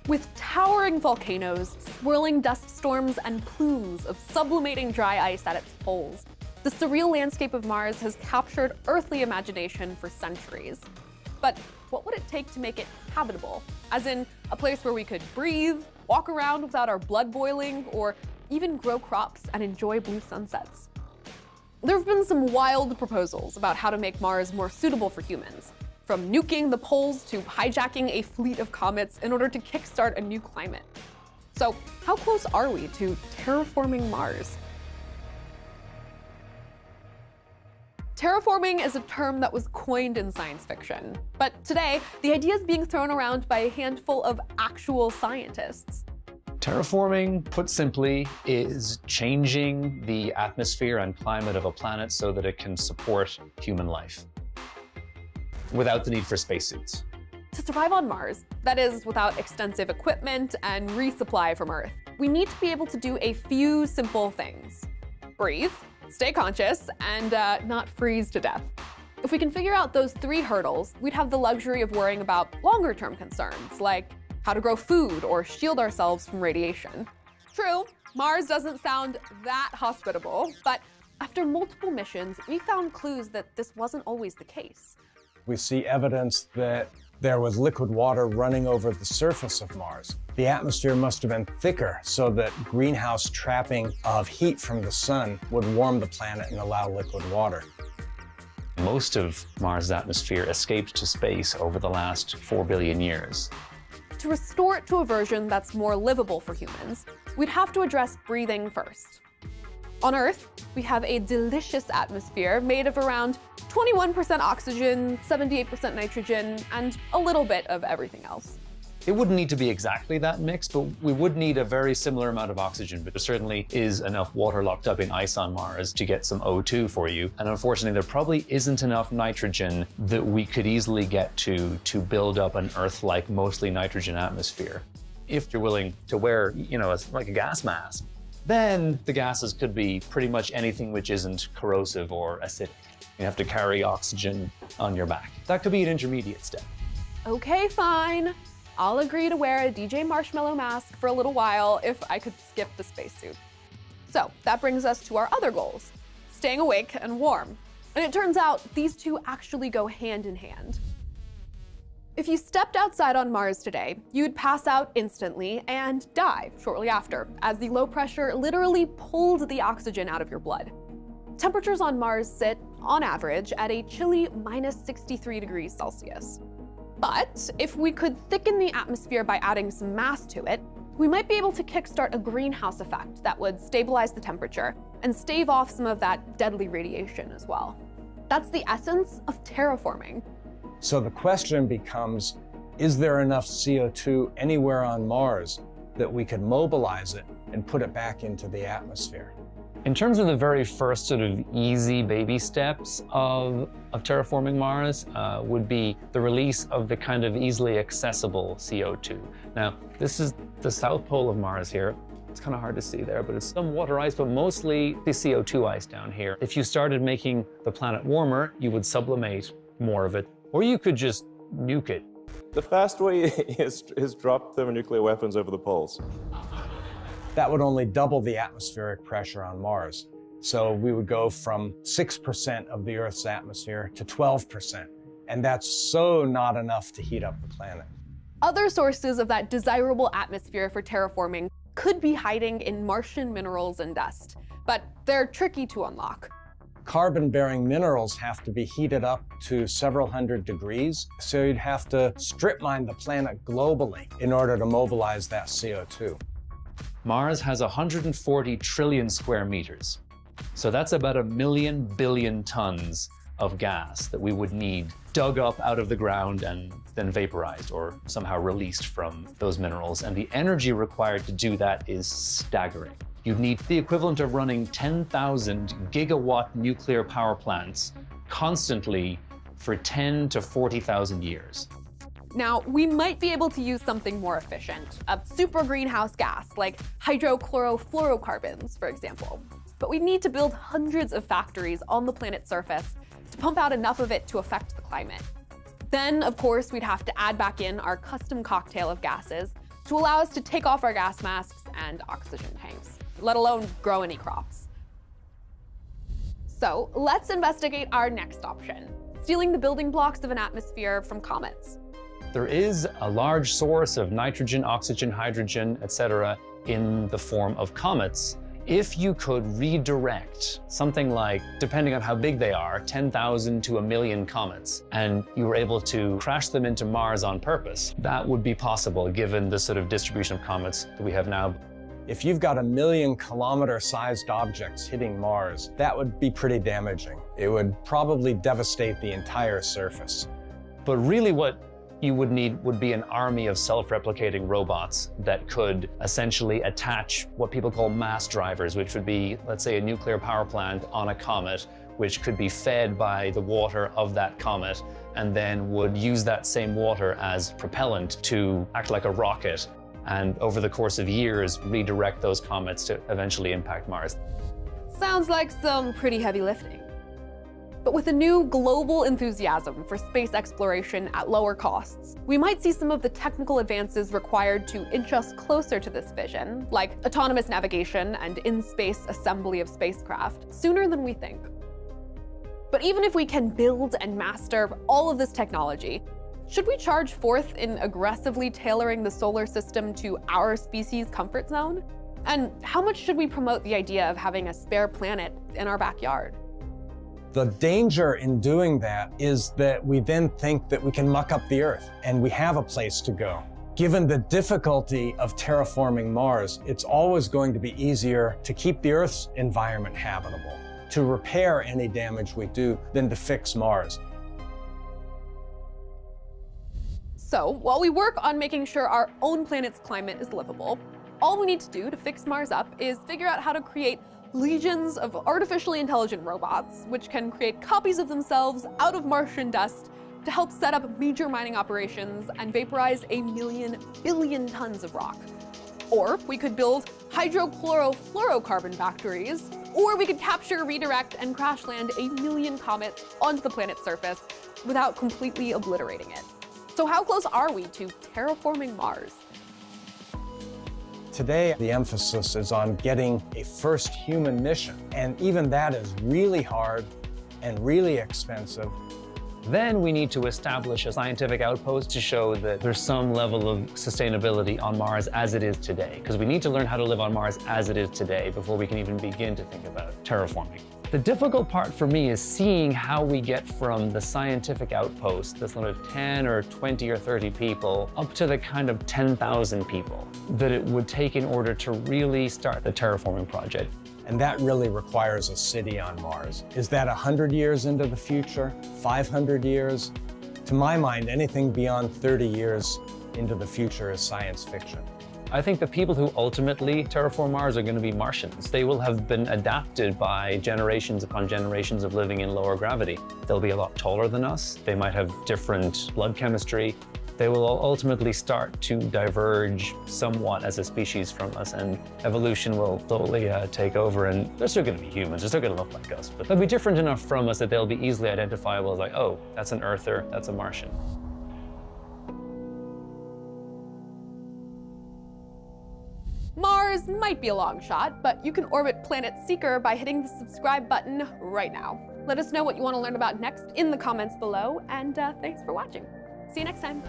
With towering volcanoes, swirling dust storms, and plumes of sublimating dry ice at its poles, the surreal landscape of Mars has captured earthly imagination for centuries. But what would it take to make it habitable? As in, a place where we could breathe, walk around without our blood boiling, or even grow crops and enjoy blue sunsets. There have been some wild proposals about how to make Mars more suitable for humans, from nuking the poles to hijacking a fleet of comets in order to kickstart a new climate. So how close are we to terraforming Mars? Terraforming is a term that was coined in science fiction, but today, the idea is being thrown around by a handful of actual scientists. Terraforming, put simply, is changing the atmosphere and climate of a planet so that it can support human life without the need for spacesuits. To survive on Mars, that is, without extensive equipment and resupply from Earth, we need to be able to do a few simple things. Breathe, stay conscious, and not freeze to death. If we can figure out those 3 hurdles, we'd have the luxury of worrying about longer-term concerns, like how to grow food or shield ourselves from radiation. True, Mars doesn't sound that hospitable, but after multiple missions, we found clues that this wasn't always the case. We see evidence that there was liquid water running over the surface of Mars. The atmosphere must have been thicker so that greenhouse trapping of heat from the sun would warm the planet and allow liquid water. Most of Mars' atmosphere escaped to space over the last 4 billion years. To restore it to a version that's more livable for humans, we'd have to address breathing first. On Earth, we have a delicious atmosphere made of around 21% oxygen, 78% nitrogen, and a little bit of everything else. It wouldn't need to be exactly that mixed, but we would need a very similar amount of oxygen. But there certainly is enough water locked up in ice on Mars to get some O2 for you. And unfortunately, there probably isn't enough nitrogen that we could easily get to build up an Earth-like, mostly nitrogen atmosphere. If you're willing to wear, like a gas mask, then the gases could be pretty much anything which isn't corrosive or acidic. You have to carry oxygen on your back. That could be an intermediate step. Okay, fine. I'll agree to wear a DJ Marshmallow mask for a little while if I could skip the spacesuit. So that brings us to our other goals, staying awake and warm. And it turns out these two actually go hand in hand. If you stepped outside on Mars today, you'd pass out instantly and die shortly after, as the low pressure literally pulled the oxygen out of your blood. Temperatures on Mars sit, on average, at a chilly -63 degrees Celsius. But if we could thicken the atmosphere by adding some mass to it, we might be able to kickstart a greenhouse effect that would stabilize the temperature and stave off some of that deadly radiation as well. That's the essence of terraforming. So the question becomes, is there enough CO2 anywhere on Mars that we could mobilize it and put it back into the atmosphere? In terms of the very first sort of easy baby steps of terraforming Mars would be the release of the kind of easily accessible CO2. Now, this is the south pole of Mars here. It's kind of hard to see there, but it's some water ice, but mostly the CO2 ice down here. If you started making the planet warmer, you would sublimate more of it, or you could just nuke it. The fast way is drop thermonuclear weapons over the poles. That would only double the atmospheric pressure on Mars. So we would go from 6% of the Earth's atmosphere to 12%. And that's so not enough to heat up the planet. Other sources of that desirable atmosphere for terraforming could be hiding in Martian minerals and dust, but they're tricky to unlock. Carbon-bearing minerals have to be heated up to several hundred degrees, so you'd have to strip mine the planet globally in order to mobilize that CO2. Mars has 140 trillion square meters. So that's about 1,000,000 billion tons of gas that we would need dug up out of the ground and then vaporized or somehow released from those minerals. And the energy required to do that is staggering. You'd need the equivalent of running 10,000 gigawatt nuclear power plants constantly for 10 to 40,000 years. Now, we might be able to use something more efficient, a super greenhouse gas like hydrochlorofluorocarbons, for example. But we need to build hundreds of factories on the planet's surface to pump out enough of it to affect the climate. Then, of course, we'd have to add back in our custom cocktail of gases to allow us to take off our gas masks and oxygen tanks, let alone grow any crops. So let's investigate our next option, stealing the building blocks of an atmosphere from comets. There is a large source of nitrogen, oxygen, hydrogen, etc. in the form of comets. If you could redirect something like, depending on how big they are, 10,000 to 1,000,000 comets, and you were able to crash them into Mars on purpose, that would be possible given the sort of distribution of comets that we have now. If you've got 1,000,000-kilometer-sized objects hitting Mars, that would be pretty damaging. It would probably devastate the entire surface. But really what you would need would be an army of self-replicating robots that could essentially attach what people call mass drivers, which would be, let's say, a nuclear power plant on a comet, which could be fed by the water of that comet, and then would use that same water as propellant to act like a rocket, and over the course of years, redirect those comets to eventually impact Mars. Sounds like some pretty heavy lifting. But with a new global enthusiasm for space exploration at lower costs, we might see some of the technical advances required to inch us closer to this vision, like autonomous navigation and in-space assembly of spacecraft, sooner than we think. But even if we can build and master all of this technology, should we charge forth in aggressively tailoring the solar system to our species' comfort zone? And how much should we promote the idea of having a spare planet in our backyard? The danger in doing that is that we then think that we can muck up the Earth and we have a place to go. Given the difficulty of terraforming Mars, it's always going to be easier to keep the Earth's environment habitable, to repair any damage we do, than to fix Mars. So, while we work on making sure our own planet's climate is livable, all we need to do to fix Mars up is figure out how to create legions of artificially intelligent robots, which can create copies of themselves out of Martian dust to help set up major mining operations and vaporize 1,000,000 billion tons of rock. Or we could build hydrochlorofluorocarbon factories, or we could capture, redirect, and crash land 1,000,000 comets onto the planet's surface without completely obliterating it. So how close are we to terraforming Mars? Today, the emphasis is on getting a first human mission, and even that is really hard and really expensive. Then we need to establish a scientific outpost to show that there's some level of sustainability on Mars as it is today, because we need to learn how to live on Mars as it is today before we can even begin to think about terraforming. The difficult part for me is seeing how we get from the scientific outpost, this limit of 10 or 20 or 30 people, up to the kind of 10,000 people that it would take in order to really start the terraforming project. And that really requires a city on Mars. Is that 100 years into the future? 500 years? To my mind, anything beyond 30 years into the future is science fiction. I think the people who ultimately terraform Mars are going to be Martians. They will have been adapted by generations upon generations of living in lower gravity. They'll be a lot taller than us. They might have different blood chemistry. They will ultimately start to diverge somewhat as a species from us, and evolution will slowly take over, and they're still going to be humans. They're still going to look like us, but they'll be different enough from us that they'll be easily identifiable as like, oh, that's an Earther, that's a Martian. Mars might be a long shot, but you can orbit Planet Seeker by hitting the subscribe button right now. Let us know what you want to learn about next in the comments below, and thanks for watching. See you next time.